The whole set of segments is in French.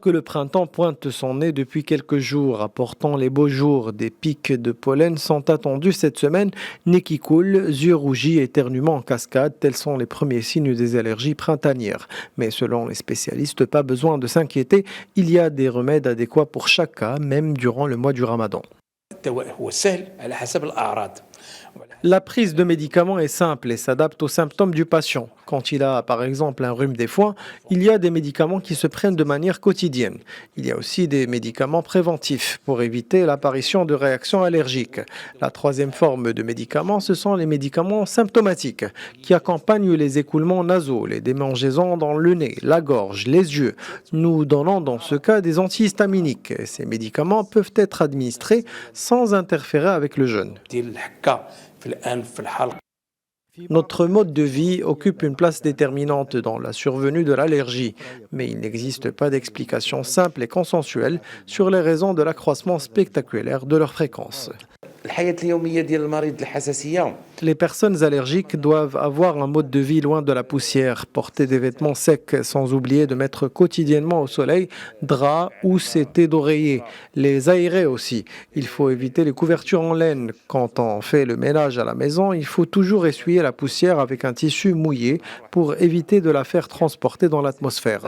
que le printemps pointe son nez depuis quelques jours, apportant les beaux jours. Des pics de pollen sont attendus cette semaine. Nez qui coule, yeux rougis, éternuements en cascade, tels sont les premiers signes des allergies printanières. Mais selon les spécialistes, pas besoin de s'inquiéter, il y a des remèdes adéquats pour chaque cas, même durant le mois du Ramadan. La prise de médicaments est simple et s'adapte aux symptômes du patient. Quand il a par exemple un rhume des foins, il y a des médicaments qui se prennent de manière quotidienne. Il y a aussi des médicaments préventifs pour éviter l'apparition de réactions allergiques. La troisième forme de médicaments, ce sont les médicaments symptomatiques qui accompagnent les écoulements nasaux, les démangeaisons dans le nez, la gorge, les yeux. Nous donnons dans ce cas des antihistaminiques. Ces médicaments peuvent être administrés sans interférer avec le jeûne. Notre mode de vie occupe une place déterminante dans la survenue de l'allergie, mais il n'existe pas d'explication simple et consensuelle sur les raisons de l'accroissement spectaculaire de leur fréquence. Les personnes allergiques doivent avoir un mode de vie loin de la poussière, porter des vêtements secs sans oublier de mettre quotidiennement au soleil draps ou sétés d'oreiller, les aérer aussi. Il faut éviter les couvertures en laine. Quand on fait le ménage à la maison, il faut toujours essuyer la poussière avec un tissu mouillé pour éviter de la faire transporter dans l'atmosphère.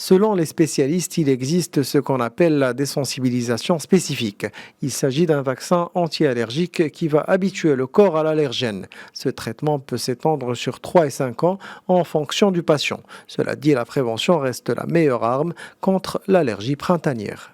Selon les spécialistes, il existe ce qu'on appelle la désensibilisation spécifique. Il s'agit d'un vaccin anti-allergique qui va habituer le corps à l'allergène. Ce traitement peut s'étendre sur 3 et 5 ans en fonction du patient. Cela dit, la prévention reste la meilleure arme contre l'allergie printanière.